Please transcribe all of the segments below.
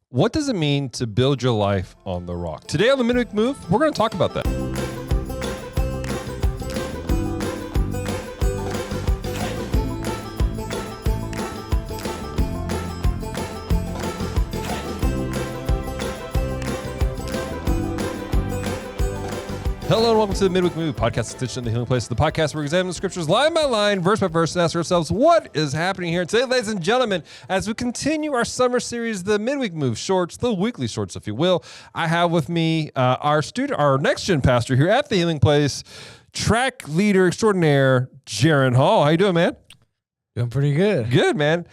What does it mean to build your life on the rock? Today on the Midweek Move, we're going to talk about that. Hello and welcome to the Midweek Move, podcast extension of the Healing Place, the podcast where we examine the scriptures line by line, verse by verse, and ask ourselves what is happening here today, ladies and gentlemen, as we continue our summer series, the Midweek Move shorts, the weekly shorts, if you will. I have with me our next gen pastor here at the Healing Place, track leader extraordinaire, Jaran Hall. How you doing, man? Doing pretty good. Good, man.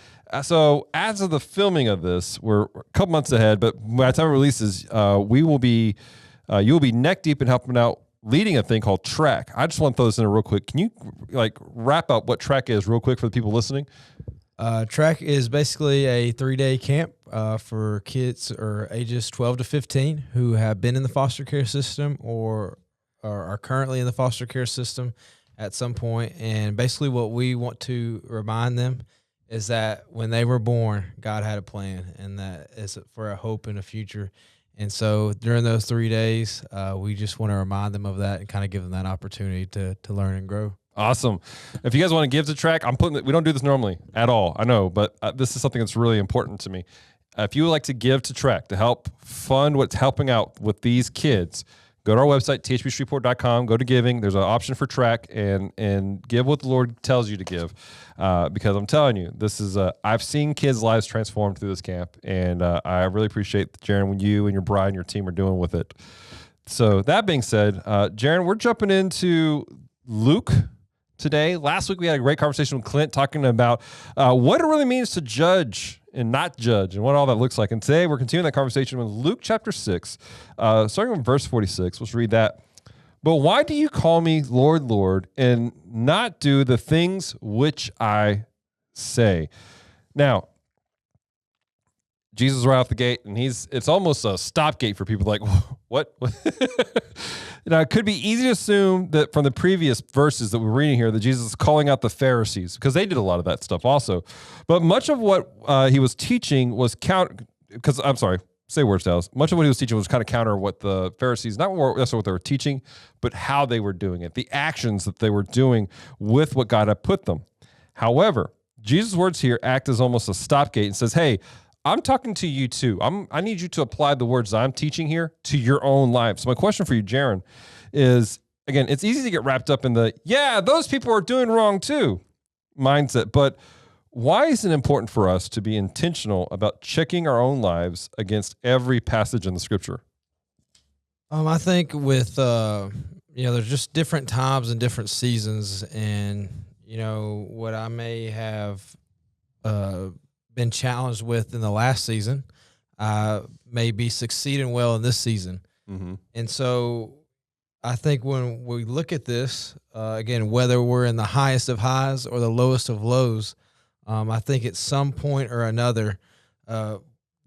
So as of the filming of this, we're a couple months ahead, but by the time it releases, you will be neck deep in helping out leading a thing called Track. I just want to throw this in real quick. Can you wrap up what Track is real quick for the people listening? Track is basically a 3-day camp for kids or ages 12 to 15 who have been in the foster care system or are currently in the foster care system at some point. And basically what we want to remind them is that when they were born, God had a plan, and that is for a hope and a future. And so during those 3 days, we just want to remind them of that and kind of give them that opportunity to learn and grow. Awesome. If you guys want to give to Track, we don't do this normally at all, I know, but this is something that's really important to me. If you would like to give to Track to help fund what's helping out with these kids, go to our website, thbstreetport.com, go to giving. There's an option for Track and give what the Lord tells you to give. Because I'm telling you, this is I've seen kids' lives transformed through this camp, and I really appreciate, Jaran, what you and your bride and your team are doing with it. So that being said, Jaran, we're jumping into Luke today. Last week we had a great conversation with Clint talking about what it really means to judge and not judge, and what all that looks like. And today we're continuing that conversation with Luke chapter 6, starting with verse 46. Let's read that. But why do you call me Lord, Lord, and not do the things which I say? Now, Jesus is right off the gate, and it's almost a stop gate for people like, what? Now, it could be easy to assume that from the previous verses that we're reading here that Jesus is calling out the Pharisees, because they did a lot of that stuff also. But much of what he was teaching was say words, Dallas. Much of what he was teaching was kind of counter what the Pharisees, not necessarily what they were teaching, but how they were doing it, the actions that they were doing with what God had put them. However, Jesus' words here act as almost a stopgate and says, hey, I'm talking to you too. I need you to apply the words I'm teaching here to your own life. So my question for you, Jaran, is, again, it's easy to get wrapped up in the, those people are doing wrong too mindset, but why is it important for us to be intentional about checking our own lives against every passage in the scripture? I think with, there's just different times and different seasons, and, what I may have been challenged with in the last season, may be succeeding well in this season. Mm-hmm. And so I think when we look at this, again, whether we're in the highest of highs or the lowest of lows, I think at some point or another that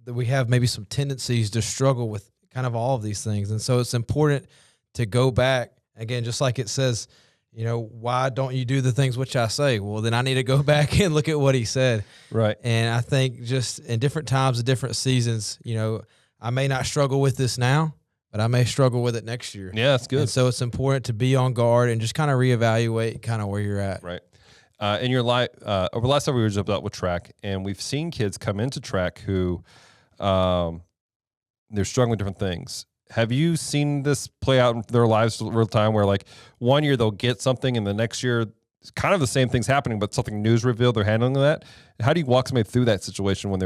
we have maybe some tendencies to struggle with kind of all of these things. And so it's important to go back, again, just like it says, why don't you do the things which I say? Well, then I need to go back and look at what he said. Right. And I think just in different times and different seasons, I may not struggle with this now, but I may struggle with it next year. Yeah, that's good. And so it's important to be on guard and just kind of reevaluate kind of where you're at. Right. In your life, over the last several years, I've dealt with Track, and we've seen kids come into Track who they're struggling with different things. Have you seen this play out in their lives in real time, where like one year they'll get something, and the next year it's kind of the same thing's happening, but something new is revealed? They're handling that. How do you walk somebody through that situation when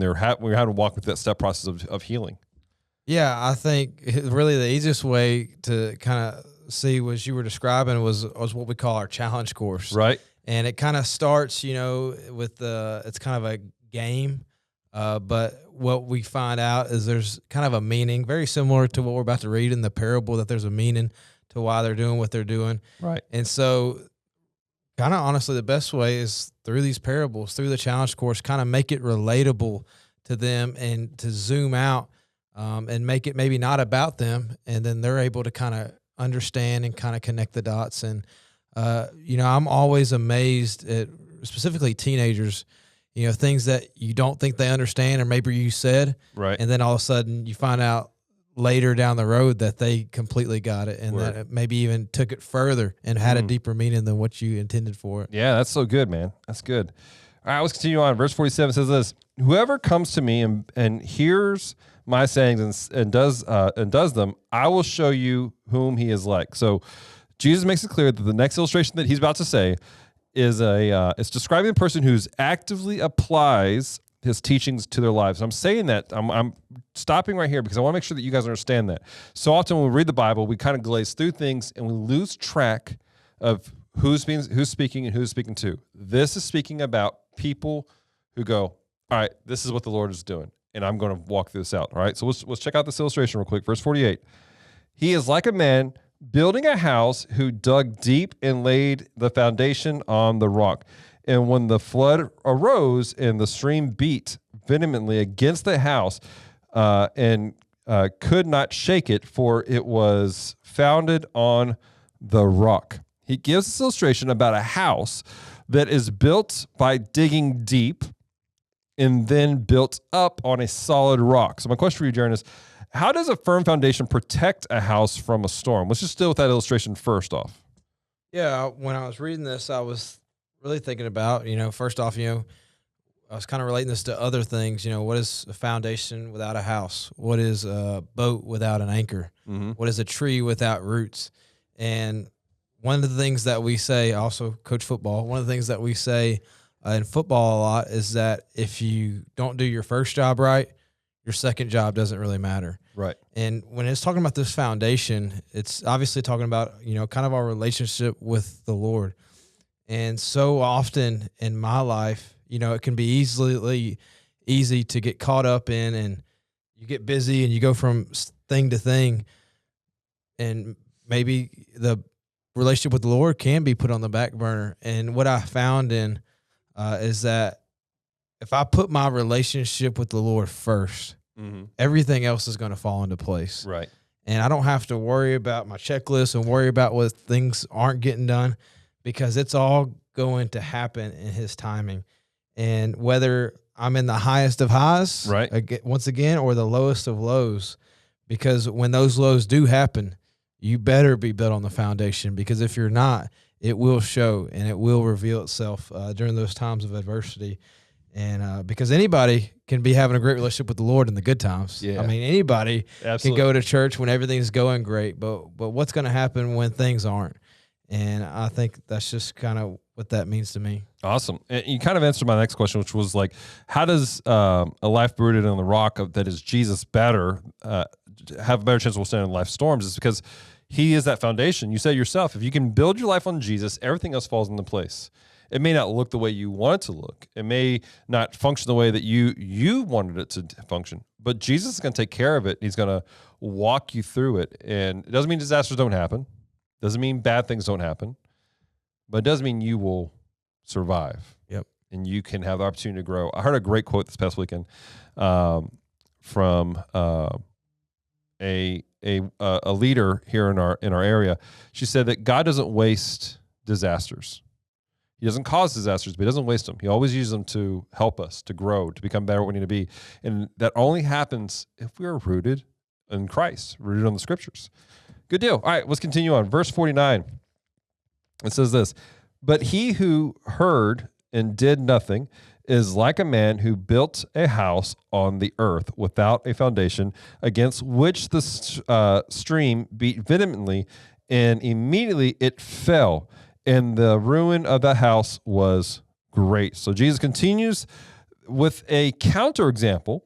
you're having to walk with that step process of healing? Yeah, I think really the easiest way to kind of see what you were describing was what we call our challenge course. Right. And it kind of starts, with it's kind of a game. But what we find out is there's kind of a meaning, very similar to what we're about to read in the parable, that there's a meaning to why they're doing what they're doing. Right. And so kind of honestly, the best way is through these parables, through the challenge course, kind of make it relatable to them and to zoom out and make it maybe not about them. And then they're able to kind of understand and kind of connect the dots. And, I'm always amazed at specifically teenagers, things that you don't think they understand, or maybe you said, Right. and then all of a sudden you find out later down the road that they completely got it, and Word. that it maybe even took it further and had a deeper meaning than what you intended for it. Yeah, that's so good, man. That's good. All right, let's continue on. Verse 47 says this: "Whoever comes to me and hears my sayings and does them, I will show you whom he is like." So Jesus makes it clear that the next illustration that he's about to say is it's describing a person who's actively applies his teachings to their lives. I'm saying that I'm stopping right here because I want to make sure that you guys understand that. So often when we read the Bible, we kind of glaze through things and we lose track of who's speaking and who's speaking to. This is speaking about people who go, all right, this is what the Lord is doing, and I'm going to walk this out. All right, so let's check out this illustration real quick. Verse 48. "He is like a man building a house who dug deep and laid the foundation on the rock. And when the flood arose and the stream beat vehemently against the house and could not shake it, for it was founded on the rock." He gives this illustration about a house that is built by digging deep and then built up on a solid rock. So my question for you, Jaran, is how does a firm foundation protect a house from a storm? Let's just deal with that illustration first off. Yeah, when I was reading this, I was really thinking about, first off, I was kind of relating this to other things. What is a foundation without a house? What is a boat without an anchor? Mm-hmm. What is a tree without roots? And one of the things that we say, I also coach football, one of the things that we say in football a lot is that if you don't do your first job right, your second job doesn't really matter. Right. And when it's talking about this foundation, it's obviously talking about, kind of our relationship with the Lord. And so often in my life, it can be easy to get caught up in, and you get busy and you go from thing to thing, and maybe the relationship with the Lord can be put on the back burner. And what I found is that if I put my relationship with the Lord first, everything else is going to fall into place. Right. And I don't have to worry about my checklist and worry about what things aren't getting done, because it's all going to happen in His timing. And whether I'm in the highest of highs, right, once again, or the lowest of lows, because when those lows do happen, you better be built on the foundation, because if you're not, it will show and it will reveal itself during those times of adversity. And because anybody can be having a great relationship with the Lord in the good times. Yeah. I mean, anybody Absolutely. can go to church when everything's going great, but what's going to happen when things aren't? And I think that's just kind of what that means to me. Awesome. And you kind of answered my next question, which was like, how does a life rooted on the rock that is Jesus have a better chance of withstanding life storms? It's because He is that foundation. You said yourself, if you can build your life on Jesus, everything else falls into place. It may not look the way you want it to look. It may not function the way that you wanted it to function, but Jesus is going to take care of it. He's going to walk you through it. And it doesn't mean disasters don't happen. Doesn't mean bad things don't happen, but it does mean you will survive. Yep. And you can have the opportunity to grow. I heard a great quote this past weekend from a leader here in our area. She said that God doesn't waste disasters. He doesn't cause disasters, but He doesn't waste them. He always uses them to help us, to grow, to become better what we need to be. And that only happens if we are rooted in Christ, rooted on the Scriptures. Good deal. All right, let's continue on. Verse 49, it says this: "But he who heard and did nothing is like a man who built a house on the earth without a foundation, against which the stream beat vehemently, and immediately it fell, and the ruin of the house was great." So Jesus continues with a counterexample,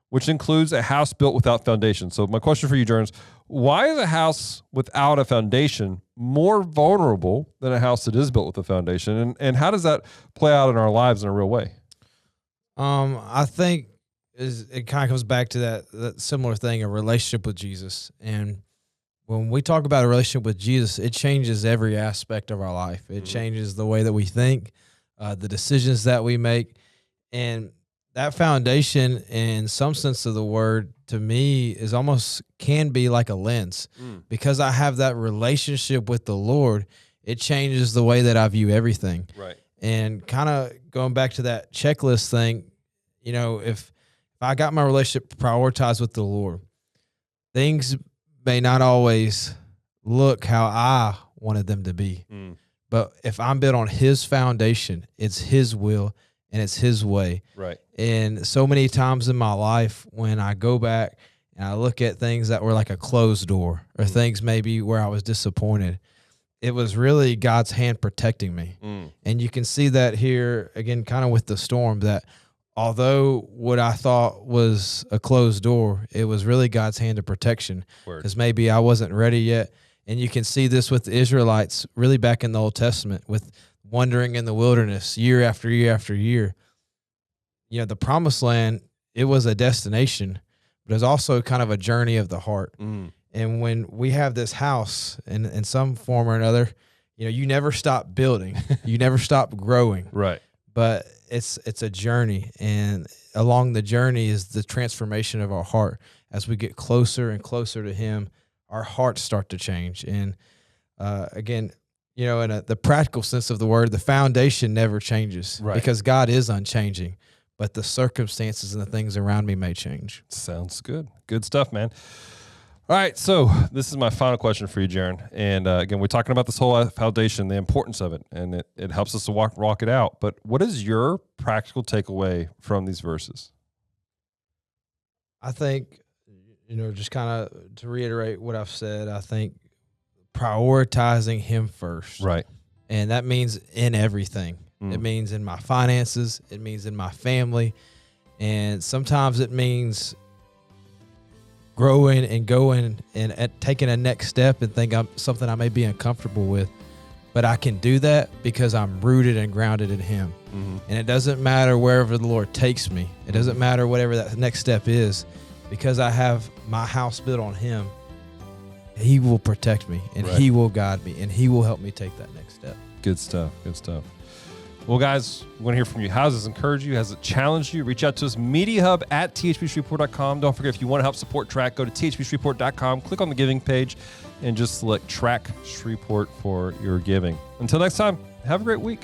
which includes a house built without foundation. So my question for you, Jaran, is why is a house without a foundation more vulnerable than a house that is built with a foundation? And how does that play out in our lives in a real way? I think it kind of comes back to that similar thing, a relationship with Jesus. And when we talk about a relationship with Jesus, it changes every aspect of our life. It changes the way that we think, the decisions that we make. And that foundation, in some sense of the word, to me, is almost can be like a lens. Because I have that relationship with the Lord, it changes the way that I view everything. Right. And kind of going back to that checklist thing, you know, if I got my relationship prioritized with the Lord, things may not always look how I wanted them to be. But if I'm built on his foundation, it's his will and it's his way. Right. And so many times in my life when I go back and I look at things that were like a closed door or things maybe where I was disappointed, it was really God's hand protecting me. And you can see that here again, kind of with the storm, that although what I thought was a closed door, it was really God's hand of protection, because maybe I wasn't ready yet. And you can see this with the Israelites really back in the Old Testament, with wandering in the wilderness year after year after year. You know, the promised land, it was a destination, but it was also kind of a journey of the heart. And when we have this house in some form or another, you know, you never stop building, you never stop growing. Right. But it's a journey, and along the journey is the transformation of our heart. As we get closer and closer to him, our hearts start to change. And again, you know, in the practical sense of the word, the foundation never changes, because God is unchanging, but the circumstances and the things around me may change. Sounds good. Good stuff, man. All right, so this is my final question for you, Jaran. And again, we're talking about this whole foundation, the importance of it, and it helps us to walk it out. But what is your practical takeaway from these verses? I think, you know, just kind of to reiterate what I've said, I think prioritizing him first. Right. And that means in everything. It means in my finances. It means in my family. And sometimes it means growing and going and taking a next step and think I'm something I may be uncomfortable with, but I can do that because I'm rooted and grounded in him. And it doesn't matter wherever the Lord takes me. It doesn't matter whatever that next step is, because I have my house built on him. He will protect me, and he will guide me, and he will help me take that next step. Good stuff. Good stuff. Well, guys, we want to hear from you. How does this encourage you? Has it challenged you? Reach out to us, mediahub@thbshreveport.com. Don't forget, if you want to help support Track, go to thbshreveport.com, click on the giving page, and just select Track Shreveport for your giving. Until next time, have a great week.